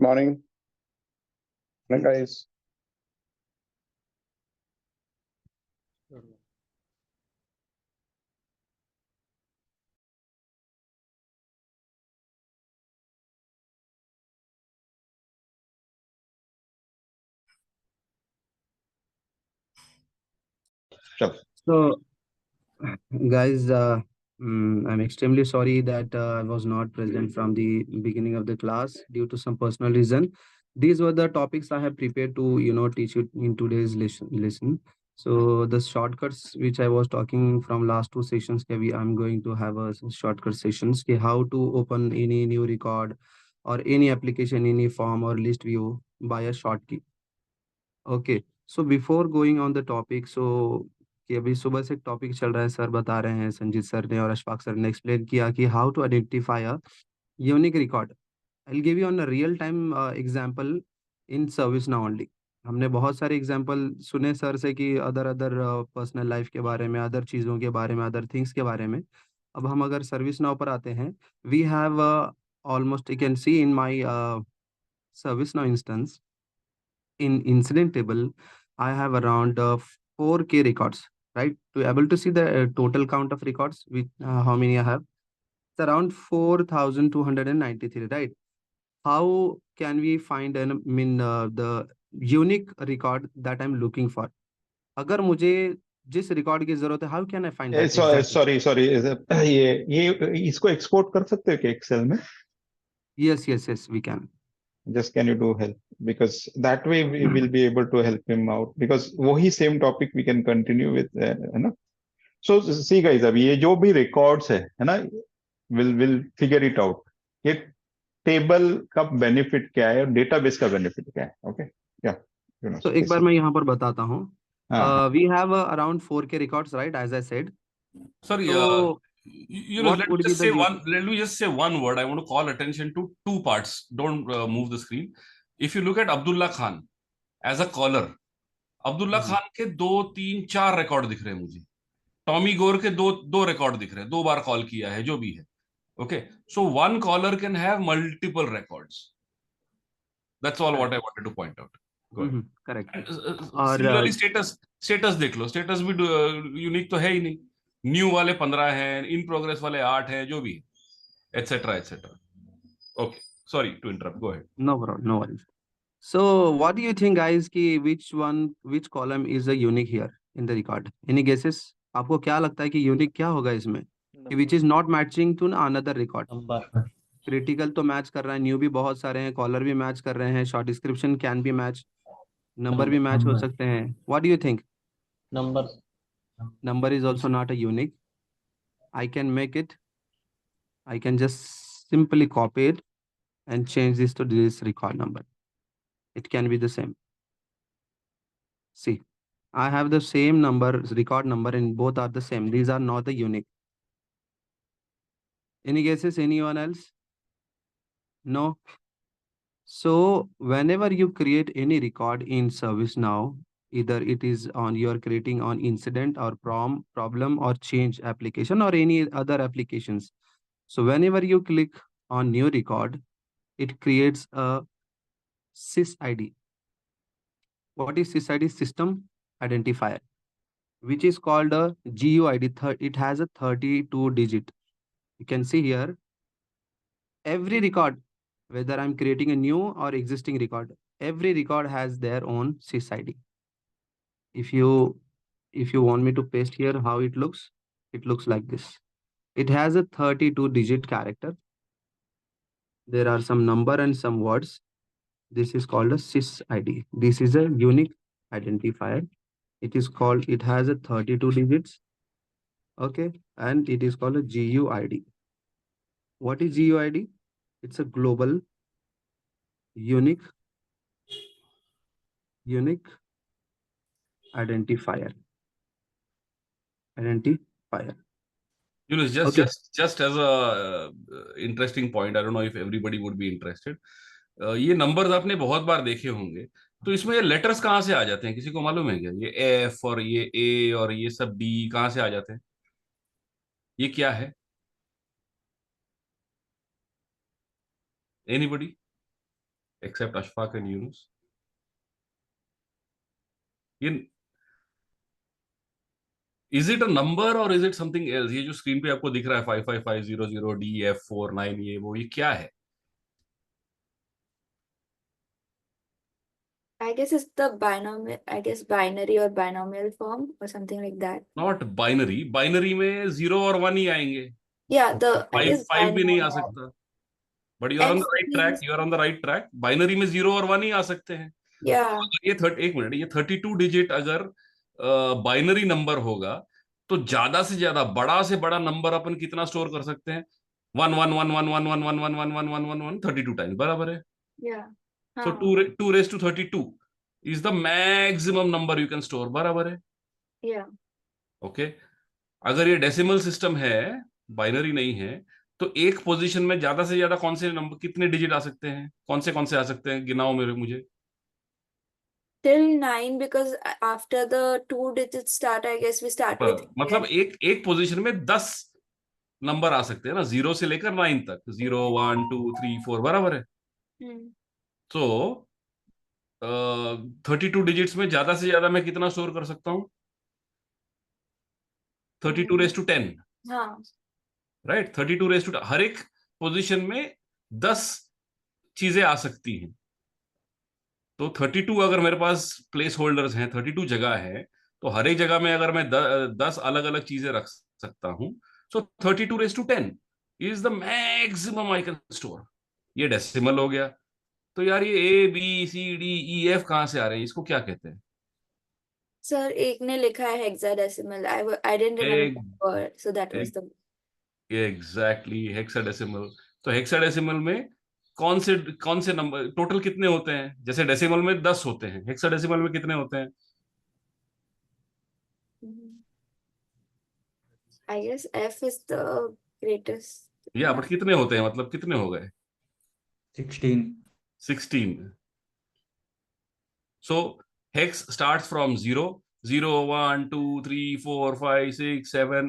Morning. Morning, guys. Sure. So, guys, I'm extremely sorry that I was not present from the beginning of the class due to some personal reason. These were the topics I have prepared to, teach you in today's lesson. So the shortcuts which I was talking from last two sessions, I'm going to have a shortcut sessions, how to open any new record or any application, any form or list view by a shortcut. Okay so before going on the topic कि अभी सुबह से topic चल रहा है, sir बता रहे हैं, संजीत सर ने और अशफाक सर ने एक्सप्लेन किया कि how to identify a unique record. I will give you on a real time example in ServiceNow only. हमने बहुत सारे एग्जांपल सुने सर से कि अदर अदर पर्सनल लाइफ के बारे में, अदर चीज़ों के बारे में, अदर थिंग्स के बारे में। अब हम अगर सर्विस नाउ पर आते हैं, we have almost you can see in my ServiceNow instance in incident table, I have around 4K records, right? To be able to see the total count of records, with how many I have, it's around 4,293, right? How can we find the unique record that I'm looking for? अगर मुझे जिस record की जरूरत है, how can I find that exactly? Sorry ये इसको export कर सकते हो क्या एक्सेल में? Yes, we can. Just can you do help? Because that way we will be able to help him out. Because वही same topic we can continue with, है ना? So see guys, अब ये जो भी records है ना, will figure it out. ये टेबल का बेनिफिट क्या है और डेटाबेस का बेनिफिट क्या है? ओके या तो एक बार मैं यहाँ पर बताता हूँ। हाँ we have around 4K records, right? As I said. Sorry, So Yunus, what would be the let me just say one word. I want to call attention to two parts. Don't move the screen. If you look at Abdullah Khan as a caller, Abdullah Khan के 2 3 4 record दिख रहे हैं मुझे। Tommy गोर के दो record दिख रहे हैं, 2 बार कॉल किया है, जो भी है। Okay, so one caller can have multiple records. That's all what I wanted to point out. Correct. Similarly status देख लो, स्टेटस भी यूनिक तो है ही नहीं। न्यू वाले 15 हैं, इन प्रोग्रेस वाले 8 हैं, जो भी है, etcetera etcetera. Okay, sorry to interrupt, go ahead. No problem, no worries. So what do you think, guys, कि which column is a unique here in the record? Any guesses? आपको क्या लगता है कि यूनिक क्या होगा इसमें, कि which is not matching to another record? Number. Critical तो मैच कर रहा है, न्यू भी बहुत सारे हैं, कॉलर भी मैच कर रहे हैं, short description can be match, number भी मैच हो सकते हैं। What do you think? Number. Number is also not a unique. I can make it, I can just simply copy it and change this to this record number. It can be the same. See, I have the same number, record number, and both are the same. These are not the unique. Any guesses? Anyone else? No? So whenever you create any record in ServiceNow, either it is on you're creating on incident or problem or change application or any other applications. So whenever you click on new record, it creates a SysID. What is SysID? System identifier, which is called a GUID. It has a 32 digit. You can see here every record, whether I'm creating a new or existing record, every record has their own SysID. If you want me to paste here how it looks like this. It has a 32 digit character. There are some number and some words. This is called a SysID. This is a unique identifier. It has a 32 digits. Okay, and it is called a GUID. What is GUID? It's a global unique identifier. Yunus, Okay. just as a interesting point, I don't know if everybody would be interested. ये numbers आपने बहुत बार देखे होंगे, तो इसमें ये letters कहाँ से आ जाते हैं, किसी को मालूम है क्या? ये एफ और ये ए और ये सब डी कहाँ से आ जाते हैं? ये क्या है? Anybody? except Ashfaq and Yunus. Is it a number or is it something else? ये जो स्क्रीन पे आपको दिख रहा है 55500 DF49 ये क्या है? I guess it's the binomial, I guess binary or binomial form or something like that. Not binary. Binary में 0 और 1 ही आएंगे. Yeah, I Five guess five भी नहीं आ binomial. सकता. But you are on the X right track. means- You are on the right track. Binary में 0 और 1 ही आ सकते हैं. Yeah, ये 32 डिजिट अगर बाइनरी नंबर होगा तो ज्यादा से ज्यादा बड़ा से बड़ा नंबर अपन कितना स्टोर कर सकते हैं? 1 32 टाइम्स बराबर है. yeah. So हाँ, 2 raised to 32 is the maximum number you can store. बराबर है. yeah. ओके. अगर ये डेसिमल सिस्टम है, बाइनरी नहीं है, तो एक पोजीशन में ज्यादा से ज्यादा कौन से नंबर कितने डिजिट आ सकते हैं? कौन से आ सकते हैं? गिनाओ मेरे मुझे. Till 9 because after the 2 digits start, I guess we start with मतलब 10. एक पोजीशन में 10 नंबर आ सकते हैं ना, 0 से लेकर 9 तक. 0 1 2 3 4 बराबर है. Hmm. तो 32 डिजिट्स में ज्यादा से ज्यादा मैं कितना स्टोर कर सकता हूँ? 32 रेस टू 10. हाँ, राइट. 32 रेस टू, हर एक पोजीशन में 10 चीजें आ सकती हैं. तो 32 अगर मेरे पास प्लेस होल्डर्स हैं, 32 जगह है, तो हर एक जगह में अगर मैं 10 अलग अलग चीजें रख सकता हूं, so 32 raise to 10 is the maximum I can store. ये डेसिमल हो गया. तो यार ये ABCDEF कहां से आ रहे हैं? इसको क्या कहते हैं? sir, एक ने लिखा है hexadecimal. I didn't remember the word, so that was the. Exactly, hexadecimal. तो हेक्साडेसिमल में कौन से नंबर टोटल कितने होते हैं? जैसे डेसिमल में 10 होते हैं, हेक्साडेसिमल में कितने होते हैं? I guess F is the greatest. या बट कितने होते हैं, मतलब कितने हो गए? 16. So hex starts from 0 0 1 2 3 4 5 6 7.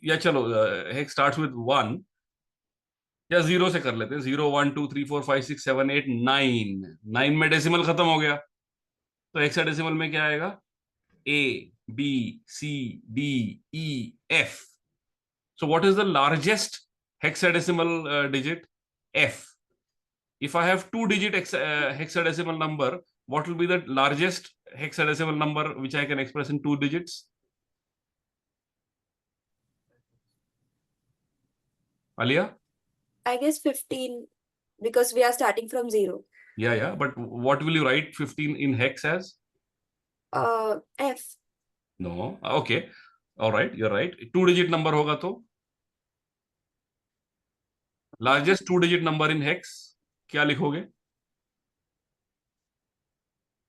या चलो hex starts with 1 या 0 से कर लेते हैं. 0 1 2 3 4 5 6 7 8 9. 9 में डेसिमल खत्म हो गया, तो हेक्साडेसिमल में क्या आएगा? A B C D E F. So what is the largest hexadecimal digit? F. If I have 2-digit hexadecimal number, what will be the largest hexadecimal number which I can express in 2 digits? Alia? I guess 15 because we are starting from 0. Yeah. But what will you write 15 in hex as? F. No. Okay. All right. You're right. 2-digit number होगा तो largest 2-digit number in hex क्या लिखोगे?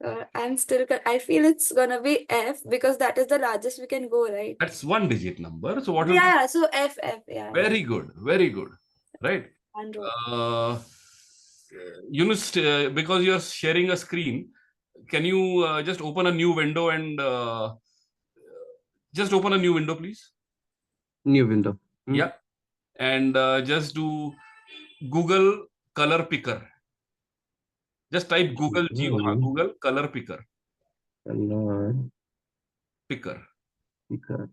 I feel it's gonna be F because that is the largest we can go, right? That's 1-digit number. So what will Yeah, so F, yeah. Very good. Right. Android. Yunus, because you're sharing a screen, can you just open a new window and just open a new window, please? New window. Yeah. And just do Google color picker. Just type Google Google color picker. Color Picker. picker.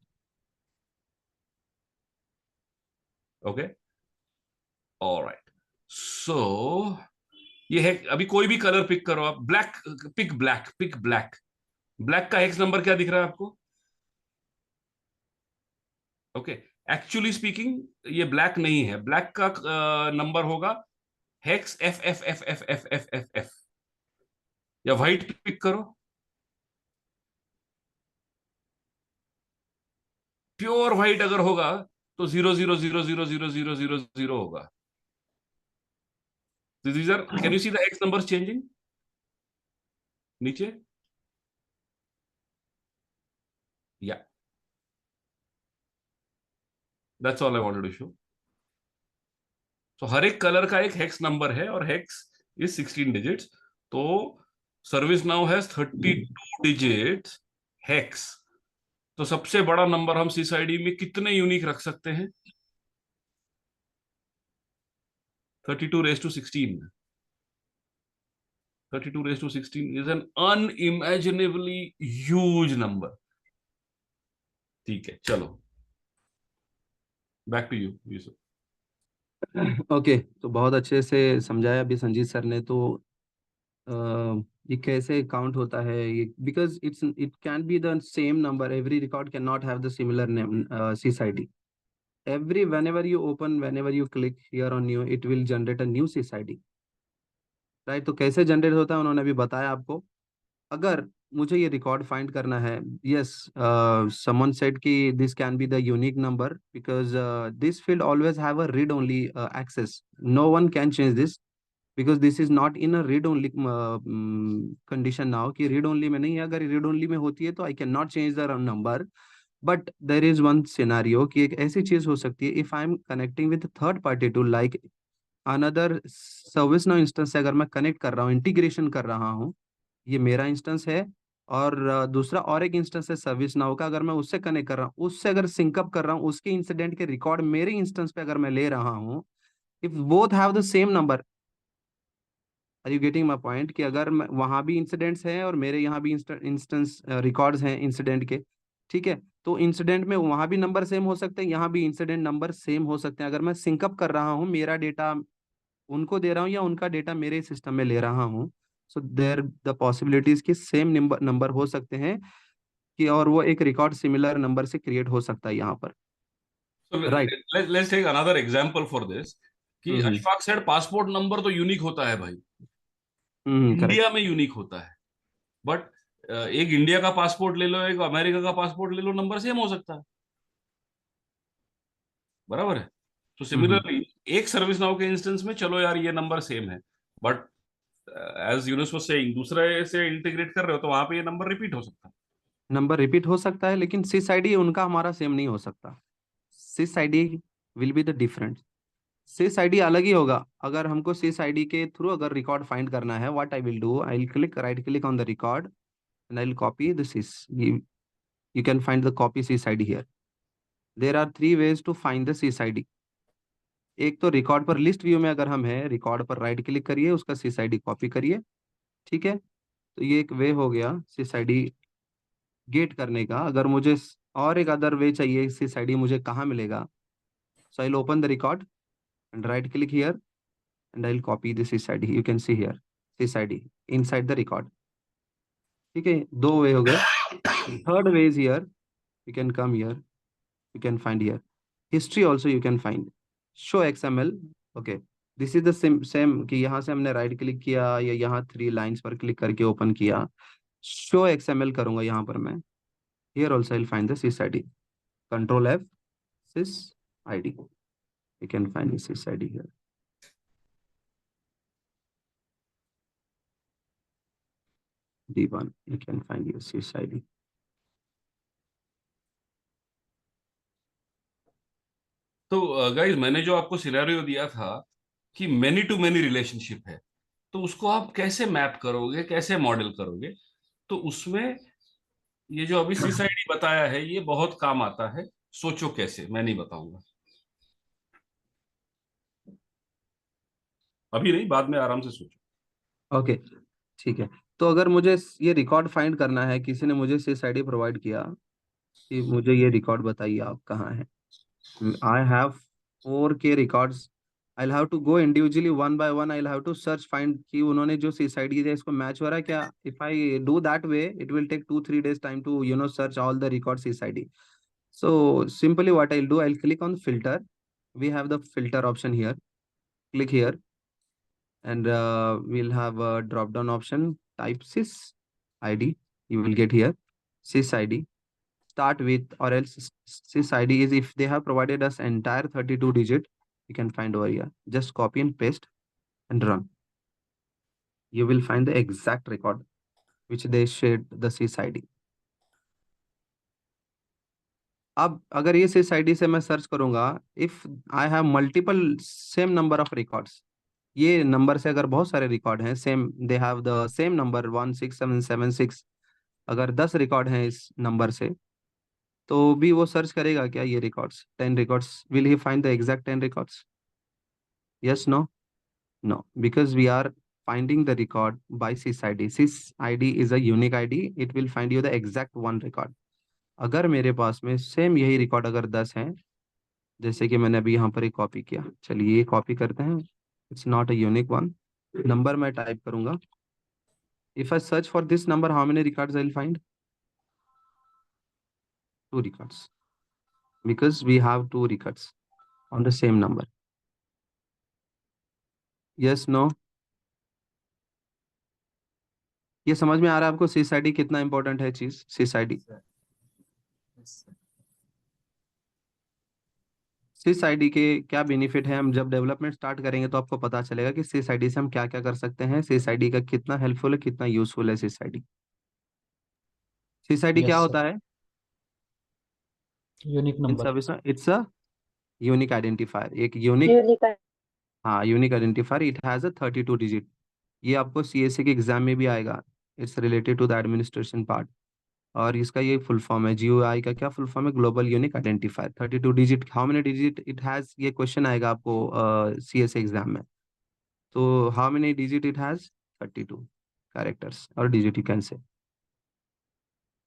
Okay. All right. So ये है, अभी कोई भी colour pick करो आप. Pick black. Black का hex number क्या दिख रहा है आपको? ओके. एक्चुअली स्पीकिंग ये ब्लैक नहीं है. ब्लैक का नंबर होगा हेक्स F. या व्हाइट पिक करो. प्योर व्हाइट अगर होगा तो 0 होगा. Can you see the hex numbers changing? नीचे. Yeah. That's all I wanted to show. So हर एक कलर का एक हेक्स नंबर है और हेक्स इज 16 डिजिट्स. तो service now has 32 digits hex. तो सबसे बड़ा नंबर हम सिसआईडी में कितने यूनिक रख सकते हैं? 32 raised to 16. 32 raised to 16 is an unimaginably huge number. ठीक है, चलो back to you Yusuf. Okay, तो बहुत अच्छे से समझाया अभी संजीत सर ने। तो ये कैसे काउंट होता है ये, because it can be the same number, every record can not have the similar name CSID. Every whenever you open, whenever you click here on new, it will generate a new CSID, right? तो कैसे generate होता है उन्होंने अभी बताया आपको। अगर मुझे ये रिकॉर्ड फाइंड करना है, यस, समवन सेड कि this can be the unique number, because this field always have a read only access, no one can change this, because this is not in a read only condition now, कि read only में नहीं है। अगर read only में होती है तो I can not change the number. But there is one scenario कि एक ऐसी चीज हो सकती है, if I am connecting with third party too, like another ServiceNow instance से अगर मैं कनेक्ट कर रहा हूँ, इंटीग्रेशन कर रहा हूँ, ये मेरा इंस्टेंस है, और दूसरा और एक इंस्टेंस है सर्विस नाउ का, अगर मैं उससे कनेक्ट कर रहा हूँ, उससे अगर सिंकअप कर रहा हूँ, उसके इंसिडेंट के रिकॉर्ड मेरे इंस्टेंस पे अगर मैं ले रहा हूँ, if both have the same number, are you getting my point, कि अगर वहां भी इंसिडेंट्स हैं और मेरे यहाँ भी इंस्टेंस रिकॉर्ड्स हैं इंसिडेंट के, ठीक है, तो इंसिडेंट में वहां भी नंबर सेम हो सकते हैं, यहाँ भी इंसिडेंट नंबर सेम हो सकते हैं। अगर मैं सिंकअप कर रहा हूँ, मेरा डेटा उनको दे रहा हूँ या उनका डेटा मेरे सिस्टम में ले रहा हूँ, सो देयर द पॉसिबिलिटीज कि सेम नंबर हो सकते हैं, कि और वो एक रिकॉर्ड सिमिलर नंबर से क्रिएट हो सकता है यहाँ पर, So right? let's take another example for this कि अशफाक सेड पासपोर्ट नंबर तो यूनिक होता है भाई, करेक्ट। इंडिया में यूनिक होता है, बट एक इंडिया का पासपोर्ट ले लो, एक अमेरिका का पासपोर्ट ले लो, नंबर सेम हो सकता है, बराबर है। तो सिमिलरली एक सर्विस नाउ के इंस्टेंस में चलो यार ये नंबर सेम है, but as Yunus was saying दूसरे से इंटीग्रेट कर रहे हो तो वहां पे ये नंबर रिपीट हो सकता है। नंबर रिपीट हो सकता है, लेकिन CSID उनका हमारा सेम नहीं हो सकता। CSID will be the different, CSID अलग ही होगा। अगर हमको CSID के थ्रू अगर रिकॉर्ड फाइंड करना है, what I will do, I will click, right click on the record, and I will copy the you can find the copy CSID here. There are three ways to find the CSID. एक तो record पर list view में अगर हम हैं, record पर right click करिए, उसका CSID कॉपी करिए, ठीक है। तो ये एक वे हो गया CSID गेट करने का। अगर मुझे और एक अदर वे चाहिए, CSID मुझे कहाँ मिलेगा, so I will open the record and right click here, and I will copy the CSID, you can see here CSID inside the record, ठीक है। दो वे हो गए। Third way is here, you can come here, you can find here history also, you can find show XML, okay, this is the same कि यहाँ से हमने right click किया या यहाँ 3 लाइंस पर क्लिक करके ओपन किया, शो XML करूंगा यहाँ पर मैं, here also I'll find the CSID, control F CSID, you can find the CSID here, D1, you can find your CSID. तो गाइस मैंने जो आपको सिनेरियो दिया था कि मेनी टू मेनी रिलेशनशिप है, तो उसको आप कैसे मैप करोगे, कैसे मॉडल करोगे, तो उसमें ये जो अभी CSID बताया है ये बहुत काम आता है। सोचो कैसे, मैं नहीं बताऊंगा अभी नहीं, बाद में आराम से सोचो। ओके, ठीक है। तो अगर मुझे ये रिकॉर्ड फाइंड करना है, किसी ने मुझे CSID प्रोवाइड किया कि मुझे ये रिकॉर्ड बताइए आप कहाँ है, I have 4K records. I'll have to go individually one by one. I'll have to search find कि उन्होंने जो CSID दिया इसको मैच हो रहा है क्या। If I do that way, it will take 2-3 days time to search all the records CSID. So simply what I'll do, I'll click on filter. We have the filter option here. Click here, and we'll have a drop down option. Type SysID. You will get here SysID. Start with, or else SysID is if they have provided us entire 32 digit, you can find over here. Just copy and paste and run. You will find the exact record which they shared the SysID. अब अगर ये SysID से मैं search करूंगा, if I have multiple same number of records, ये number से अगर बहुत सारे रिकॉर्ड हैं same, they have the same number 16776, अगर 10 रिकॉर्ड हैं इस नंबर से, तो भी वो सर्च करेगा क्या ये records, 10 records, will he find the exact 10 records? Yes, no, no, because we are finding the record by SysID. SysID is a unique ID. It will find you the exact one record. अगर मेरे पास में same यही record अगर 10 हैं, जैसे कि मैंने अभी यहाँ पर एक कॉपी किया, चलिए ये कॉपी करते हैं, it's not a unique one, number मैं टाइप करूंगा. If I search for this number, how many records I will find? 2 records, because we have 2 records on the same number. Yes, no? ये समझ में आ रहा है आपको SysID कितना important है चीज? SysID, SysID के क्या बेनिफिट है? हम जब डेवलपमेंट स्टार्ट करेंगे तो आपको पता चलेगा कि SysID से हम क्या क्या कर सकते हैं, SysID का कितना हेल्पफुल है, कितना यूजफुल है SysID. SysID क्या Yes, sir. होता है Unique इन number. सर्विस में? इट्स अ यूनिक आइडेंटिफायर, एक यूनिक, हाँ unique identifier. It has a 32 digit. ये आपको CSA के एग्जाम में भी आएगा. It's related to the administration part. और इसका ये फुल फॉर्म है, GUI का क्या फुल फॉर्म है? Global unique identifier. 32 digit, how many digit it has, ये क्वेश्चन आएगा आपको CSA एग्जाम में. तो how many digit it has? 32 characters और डिजिट यू कैन से.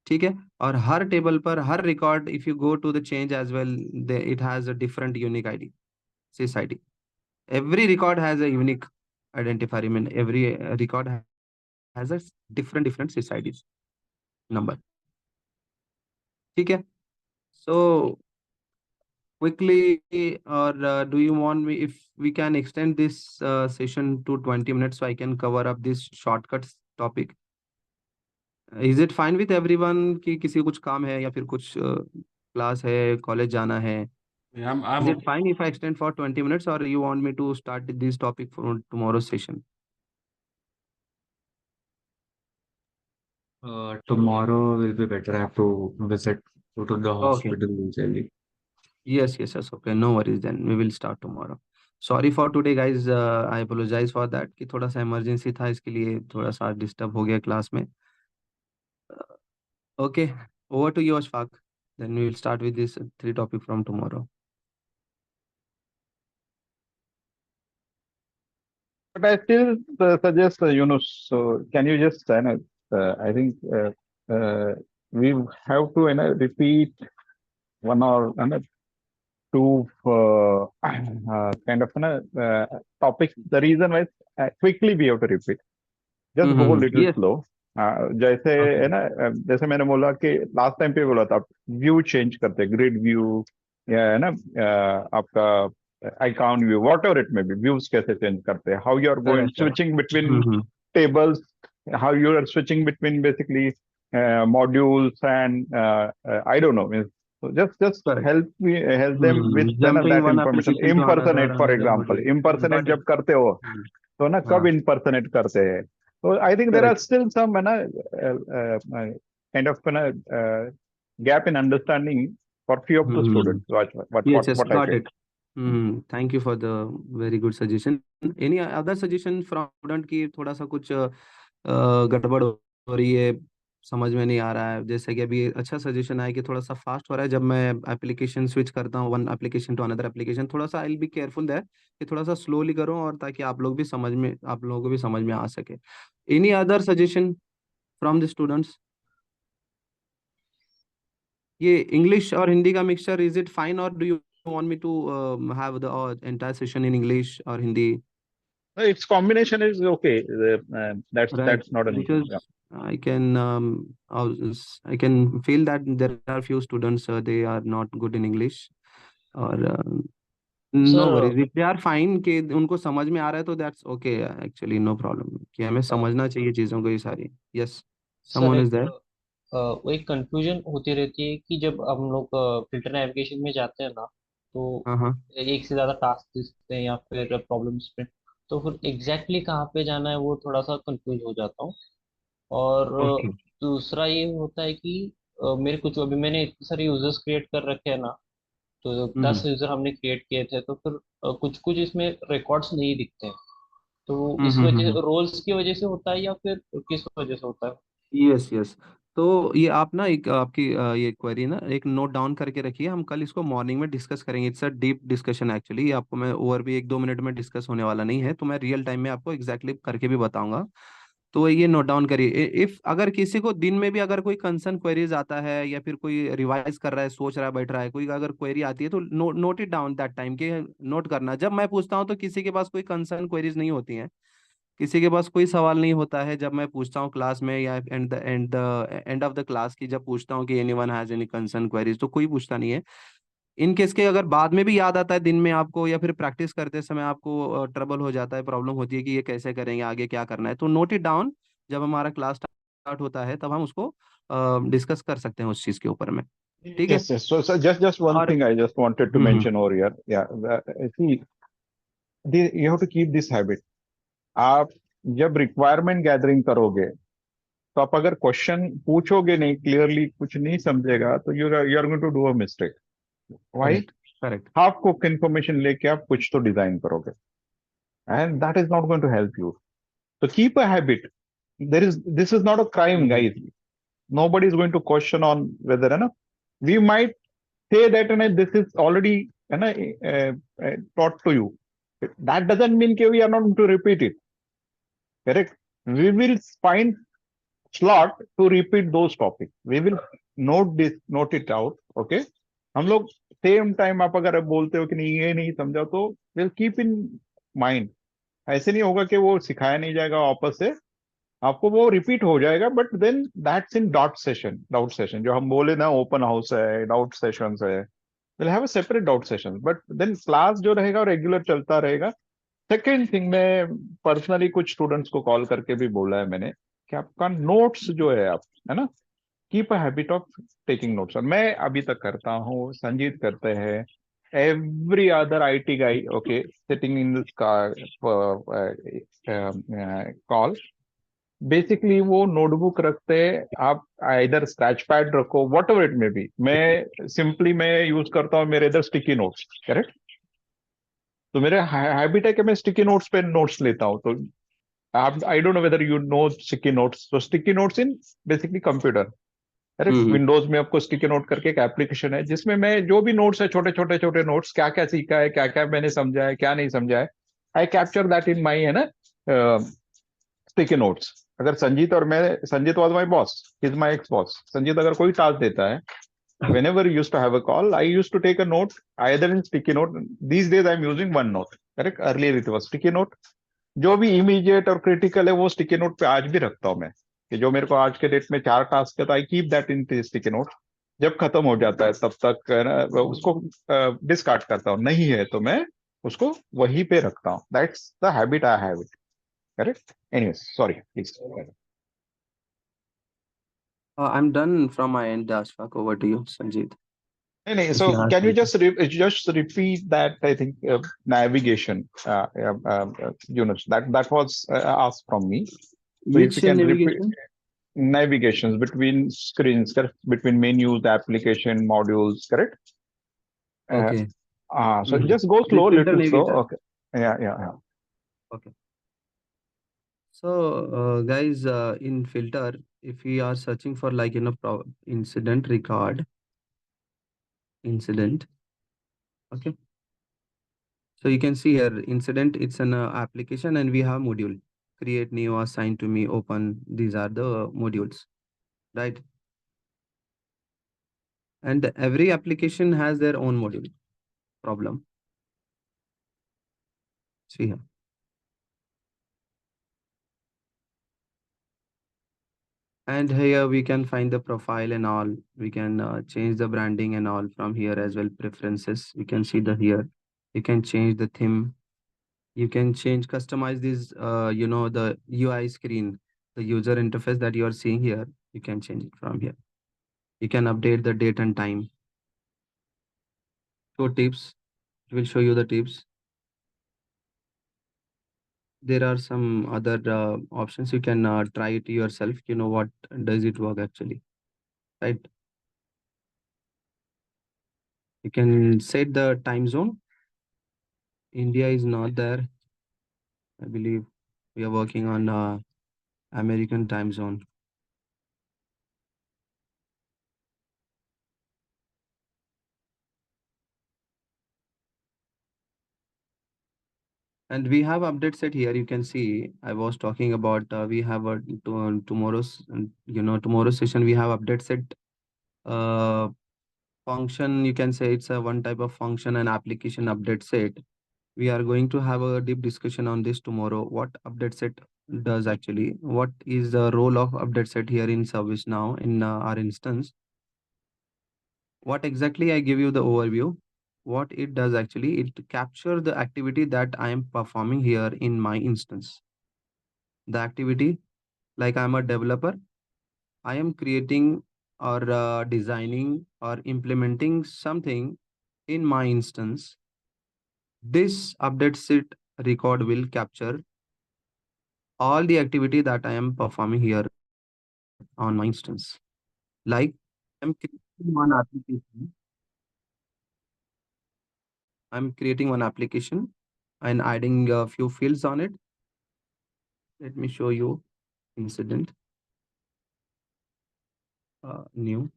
ठीक है. और हर टेबल पर हर record, if you go to the change as well, it has a different unique ID, SysID. Every record has a unique identifier. I mean, every record has a different SysIDs number. ठीक है. So quickly, or do you want me, if we can extend this session to 20 minutes so I can cover up this shortcuts topic? Is it fine with everyone कि किसी को कुछ काम है या फिर कुछ क्लास है, कॉलेज जाना है? I'm Is it okay. fine if I extend for 20 minutes, or you want me to start this topic for tomorrow's session? Tomorrow will be better. I have to visit, go to the Okay. hospital in Delhi. Yes. Okay. No worries then. We will start tomorrow. Sorry for today, guys. I apologize for that कि थोड़ा सा emergency था, इसके लिए थोड़ा सा disturb हो गया क्लास में. Okay. Over to you, Ashfaq. Then we will start with this 3 topic from tomorrow. But I still suggest, so can you just, I think we have to, repeat one or two kind of topics. The reason why quickly we have to repeat. Just go a little Yes. slow. जैसे Okay. है ना, जैसे मैंने बोला कि last time पे बोला था, व्यू चेंज करते, ग्रिड व्यू या है ना, आपका icon view, whatever it में भी, व्यूज कैसे चेंज करते हैं, how you are going Correct. Switching between tables, how you are switching between basically modules and I don't know. So just Correct. help them with Jumping that one information. application to Impersonate, another, for another example, module. impersonate Got it. जब करते हो तो ना कब हाँ. impersonate करते हैं. So I think there are Correct. still some kind of gap in understanding for few of the students. Yes, What I got feel. it. Thank you for the very good suggestion. Any other suggestion from student की थोड़ा सा कुछ गड़बड़ हो रही है, समझ में नहीं आ रहा है? जैसे कि अभी अच्छा सजेशन है कि थोड़ा सा फास्ट हो रहा है जब मैं एप्लीकेशन स्विच करता हूँ, one application to another application. थोड़ा सा I will be careful there कि थोड़ा सा स्लोली करूँ, और ताकि आप लोग भी समझ में, आप लोगों को भी समझ में आ सके. Any other suggestion from the students? ये इंग्लिश और हिंदी का मिक्सचर, इज इट फाइन, और do you want me to have the entire session in English or Hindi? Its combination is okay. Right. That's not an issue. Because Yeah. I can feel that there are few students they are not good in English, or no worries if they are fine कि उनको समझ में आ रहा है तो that's okay actually, no problem कि हमें समझना चाहिए चीजों को ये सारी. Yes, someone is there. वो एक कंफ्यूजन होती रहती है कि जब हम लोग फिल्टर नेविगेशन में जाते हैं ना, तो हाँ. एक से ज्यादा टास्क दिखते हैं या फिर प्रॉब्लम्स पे, तो फिर एग्जैक्टली कहाँ पे जाना है वो थोड़ा सा कंफ्यूज हो जाता हूँ. और Okay. दूसरा ये होता है कि मेरे कुछ, अभी मैंने इतने सारे यूजर्स क्रिएट कर रखे हैं ना, तो 10 यूजर हमने क्रिएट किए थे, तो फिर कुछ कुछ इसमें रिकॉर्ड्स नहीं दिखते हैं. तो इस वजह, रोल्स की वजह से होता है या फिर किस वजह से होता है? Yes. तो ये आप ना एक आपकी ये क्वेरी ना एक नोट डाउन करके रखिए, हम कल इसको मॉर्निंग में डिस्कस करेंगे। It's a deep discussion actually, ये आपको मैं ओवर भी 1-2 मिनट में डिस्कस होने वाला नहीं है, तो मैं रियल टाइम में आपको एग्जैक्टली करके भी बताऊंगा। तो ये नोट डाउन करिए। इफ अगर किसी को दिन में भी अगर कोई कंसर्न क्वेरीज आता है या फिर कोई रिवाइज कर रहा है, सोच रहा है, बैठ रहा है, कोई अगर क्वेरी आती है तो note it down that time के, नोट करना। जब मैं पूछता हूँ तो किसी के पास कोई कंसर्न क्वेरीज नहीं होती हैं, किसी के पास कोई सवाल नहीं होता है। जब मैं पूछता हूँ क्लास में या एंड ऑफ द क्लास की जब पूछता हूँ कि anyone has any concern queries, तो कोई पूछता नहीं है। इन केस के अगर बाद में भी याद आता है दिन में आपको या फिर प्रैक्टिस करते समय आपको ट्रबल हो जाता है, प्रॉब्लम होती है कि ये कैसे करेंगे, आगे क्या करना है, तो नोट इट डाउन। जब हमारा क्लास स्टार्ट होता है तब हम उसको डिस्कस कर सकते हैं उस चीज के ऊपर में। ठीक है। Yes, yes. So just one और thing I just wanted to hmm mention over here. Yeah, see, you have to keep this habit. आप जब रिक्वायरमेंट गैदरिंग करोगे तो आप अगर क्वेश्चन पूछोगे नहीं क्लियरली, कुछ नहीं समझेगा, तो you are going to do a mistake. Why? Correct correct. Half cook information लेके आप कुछ तो डिजाइन करोगे, and that is not going to help you. तो keep a habit. This is not a crime guys. Nobody is going to question on whether, है ना, we might say that, and this is already, है ना, taught to you. That doesn't mean that we are not going to repeat it. Correct? We will find slot to repeat those topics. We will note it out. Okay? हम लोग same time आप अगर बोलते हो कि नहीं ये नहीं समझा, तो we'll keep in mind. ऐसे नहीं होगा कि वो सिखाया नहीं जाएगा वापस से, आपको वो रिपीट हो जाएगा, but then that's in doubt session जो हम बोले ना, ओपन हाउस है, डाउट सेशंस है, will have a separate doubt session, but then class जो रहेगा रेगुलर चलता रहेगा। सेकेंड थिंग, मैं पर्सनली कुछ स्टूडेंट्स को कॉल करके भी बोला है मैंने कि आपका नोट्स जो है, आप, है ना, keep a habit of taking notes. और मैं अभी तक करता हूँ, संजीत करते हैं, every other IT guy, okay, sitting in this car call, basically वो नोटबुक रखते हैं। आप इधर स्क्रैच पैड रखो, what ever it may be. मैं यूज करता हूँ मेरे इधर स्टिकी नोट्स। करेक्ट? तो मेरे हैबिट है कि मैं स्टिकी नोट्स पे नोट्स लेता हूँ। तो आप, I don't know whether you know sticky notes. तो sticky notes in basically computer, correct, hmm. Windows में आपको स्टिकी नोट करके एक एप्लीकेशन है जिसमें मैं जो भी नोट्स है, छोटे छोटे छोटे नोट्स, क्या क्या सीखा है, क्या क्या मैंने समझा है, क्या नहीं समझा है, आई कैप्चर दैट इन माई, है ना, स्टिकी नोट्स। अगर संजीत और मैं, Sanjeet was my boss, is my ex boss, Sanjeet अगर कोई टास्क देता है, whenever you used to have a call, I used to take a note either in sticky note. These days I'm using OneNote. Correct? Earlier it was sticky note. जो भी immediate और critical है वो sticky note पे आज भी रखता हूं मैं, कि जो मेरे को आज के डेट में 4 टास्क है तो I keep that in sticky note. जब खत्म हो जाता है तब तक, है ना, उसको डिस्कार्ड करता हूँ, नहीं है तो मैं उसको वहीं पे रखता हूँ। That's the habit I have it. Correct? Anyways, sorry, please. I'm done from my end, Ashfaq. Over to you, Sanjeet. नहीं, If so you have can you something. just repeat that? I think navigation, Yunus, that was asked from me. So if Which you can repeat navigation? navigations between screens, correct? Between menus, application, modules, correct? Uh, Okay. so just go The slow, filter little slow. navigator. Okay. Yeah. Okay. So, guys, in filter, if we are searching for like, incident record, incident, okay. So you can see here, incident, it's an application and we have module, create new, assign to me, open. These are the modules, right? And every application has their own module problem. See here. And here we can find the profile and all. We can change the branding and all from here as well. Preferences. You can see the here. You can change the theme. You can customize this, the UI screen, the user interface that you are seeing here. You can change it from here. You can update the date and time. Show tips. It will show you the tips. There are some other options. You can try it yourself. You know what does it work actually, right? You can set the time zone. India is not there. I believe we are working on American time zone. And we have update set here. You can see I was talking about we have a tomorrow's tomorrow's session we have update set function. You can say it's a one type of function and application update set. We are going to have a deep discussion on this tomorrow. What update set does actually? What is the role of update set here in ServiceNow in our instance? What exactly I give you the overview. What it does actually, it captures the activity that I am performing here in my instance. The activity, like I'm a developer, I am creating or designing or implementing something in my instance. This update set record will capture all the activity that I am performing here on my instance. Like I'm creating one application. I'm creating one application and adding a few fields on it. Let me show you incident. New.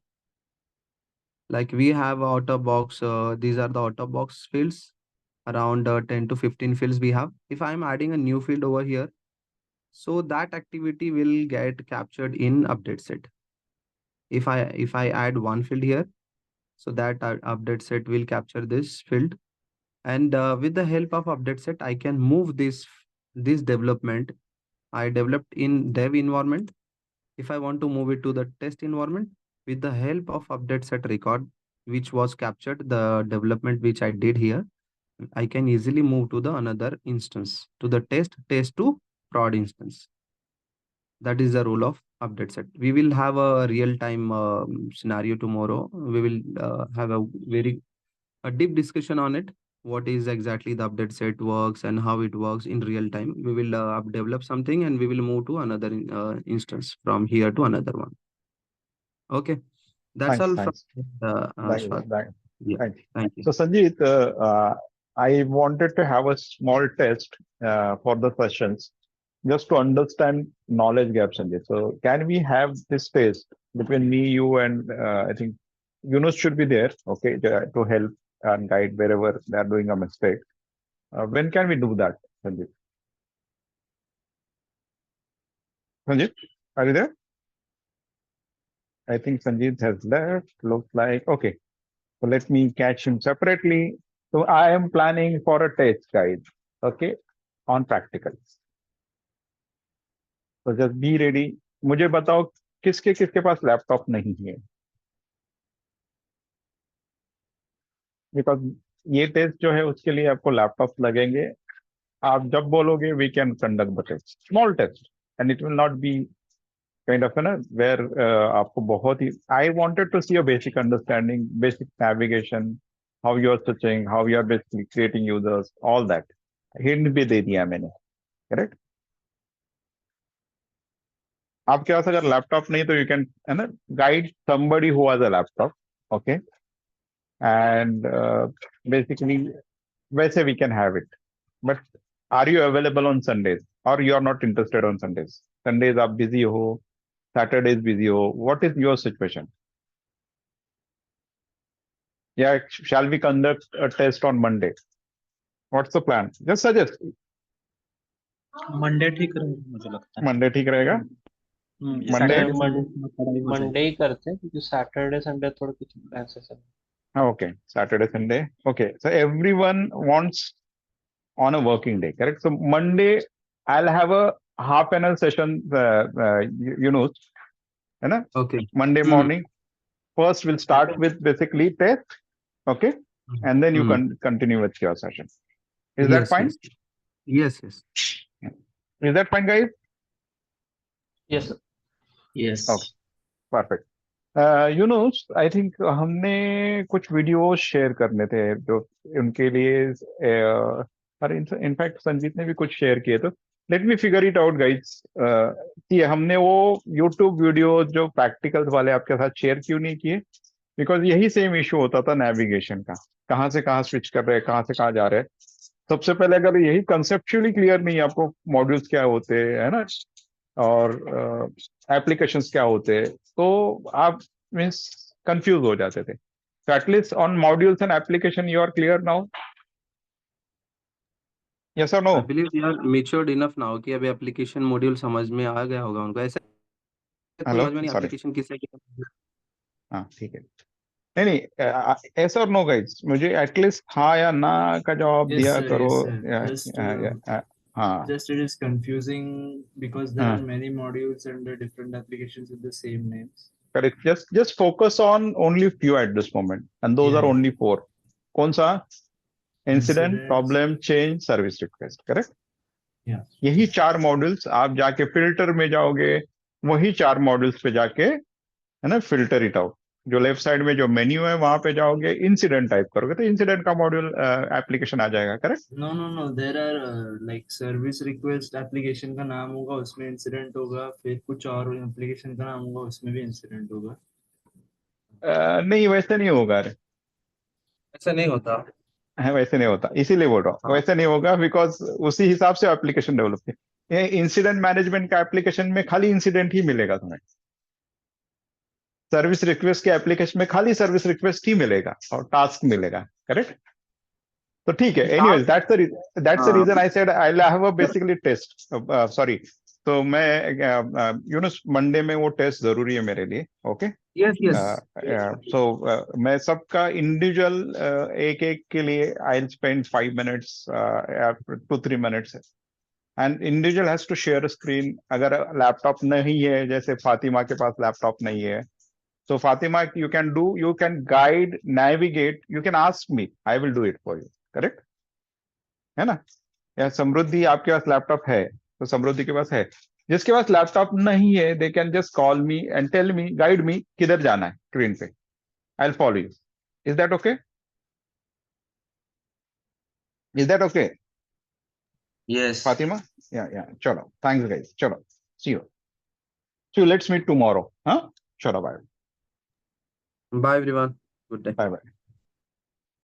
Like we have out of box, these are the out of box fields, around 10 to 15 fields we have. If I'm adding a new field over here, so that activity will get captured in update set. If I add one field here, so that update set will capture this field. And with the help of update set, I can move this development I developed in dev environment. If I want to move it to the test environment, with the help of update set record, which was captured, the development which I did here, I can easily move to the another instance, to the test to prod instance. That is the role of update set. We will have a real-time scenario tomorrow. We will have a deep discussion on it. What is exactly the update set works and how it works in real time. We will develop something and we will move to another instance from here to another one. Okay, that's Thanks, all thanks. from Ashfaq. Yeah, Thank you. thank you. So Sanjeet, I wanted to have a small test for the sessions just to understand knowledge gap, Sanjeet. So can we have this test between me, you, and I think Yunus should be there, okay, to help and guide wherever they are doing a mistake. When can we do that, Sanjeet? Sanjeet, are you there? I think Sanjeet has left. Looks like okay. So let me catch him separately. So I am planning for a test, guys. Okay, on practicals. So just be ready. मुझे बताओ किसके किसके पास laptop नहीं है because ये test जो है उसके लिए आपको लैपटॉप लगेंगे आप जब बोलोगे we can conduct the test small test and it will not be kind of ना वेयर आपको बहुत ही I wanted to see a basic understanding basic navigation how you are searching how you are basically creating users all that hint भी दे दिया मैंने correct आपके पास अगर लैपटॉप नहीं तो यू कैन है ना guide somebody who has a laptop okay and basically वैसे we can have it but are you available on Sundays और you are not interested on Sundays Sundays आप बिजी हो सैटरडेज बिजी हो what is your situation या shall we conduct a test on Monday what's the plan just suggest Monday ठीक रहेगा मुझे लगता है मंडे ठीक रहेगा ये Monday- Saturday Sunday में पढ़ाई हो मंडे ही करते हैं क्योंकि सैटरडे संडे थोड़ा कुछ ऐसे सब Okay, Saturday, Sunday. Okay, so everyone wants on a working day, correct? So Monday, I'll have a half an hour session, you know, Okay. Monday morning. First, we'll start with basically test, okay? And then you can continue with your session. Is that Yes, fine? yes. Is that fine, guys? Yes sir yes Okay. Perfect. You know, I think हमने कुछ video share करने थे जो उनके लिए और in fact Sanjeet ने भी कुछ शेयर किए तो let me figure it out guides कि हमने वो यूट्यूब वीडियो जो प्रैक्टिकल्स वाले आपके साथ शेयर क्यों नहीं किए बिकॉज यही सेम इशू होता था नेविगेशन का कहाँ से कहाँ स्विच कर रहे हैं कहाँ से कहाँ जा रहे हैं सबसे पहले अगर यही कंसेप्चुअली क्लियर नहीं है आपको मॉड्यूल्स क्या होते हैं है ना और एप्लीकेशंस क्या होते हैं तो आप मीन्स कंफ्यूज हो जाते थे so at least on modules and application you are clear now yes or no? I believe they are matured enough now कि अभी application module समझ में आ गया होगा उनको, ऐसा तो हेलो समझ में नहीं सॉरी, application किससे क्या। हाँ ठीक है। नहीं नहीं, yes or no guys, मुझे एटलीस्ट हाँ या ना का जवाब Yes, दिया sir. करो। Yes, sir. या, Just, हाँ just it is confusing because there हाँ, are many modules under different applications with the same names. correct. Just focus on only few at this moment, and those are Yeah. only 4. कौन सा? Incident, Incidents. Problem, change, service request, correct? Yeah. यही 4 modules आप जाके filter में जाओगे, वही 4 modules पे जाके, है ना, फिल्टर इट आउट। जो लेफ्ट साइड में जो मेन्यू है वहां पे जाओगे, इंसिडेंट टाइप करोगे तो इंसिडेंट का मॉड्यूल एप्लीकेशन आ जाएगा, correct? No, no, no. There are like service request application का नाम होगा, उसमें incident होगा, फिर कुछ और application का नाम होगा, उसमें भी incident होगा. नहीं वैसे नहीं होगा रे, ऐसा नहीं होता। है वैसे नहीं होता, इसीलिए बोल रहा हूँ हाँ। वैसे नहीं होगा, बिकॉज उसी हिसाब से एप्लीकेशन डेवलप किया। इंसिडेंट मैनेजमेंट का एप्लीकेशन में खाली इंसिडेंट ही मिलेगा तुम्हें, सर्विस रिक्वेस्ट के एप्लीकेशन में खाली सर्विस रिक्वेस्ट ही मिलेगा और टास्क मिलेगा, करेक्ट? तो ठीक है, एनीवेज दैट्स द हाँ। Reason I said I have a basically test, sorry. तो मैं यूनुस मंडे में वो टेस्ट जरूरी है मेरे लिए, ओके? Yes, yes. सो मैं सबका इंडिविजुअल एक एक के लिए I spend 5 minutes, 2-3 minutes, and individual has to share screen. अगर लैपटॉप नहीं है, जैसे फातिमा के पास लैपटॉप नहीं है, so Fatima, you can guide, navigate, you can ask me, I will do it for you, correct? है ना? या समृद्धि आपके पास लैपटॉप है तो समृद्धि के पास है, जिसके पास लैपटॉप नहीं है they can just call me and tell me, guide me किधर जाना है स्क्रीन पे, I'll follow you. Is that okay? Is that okay? Yes. Fatima? Yeah, चलो, thanks guys, चलो, see you, let's meet tomorrow, हाँ? चलो, bye Bye everyone. Good day. bye.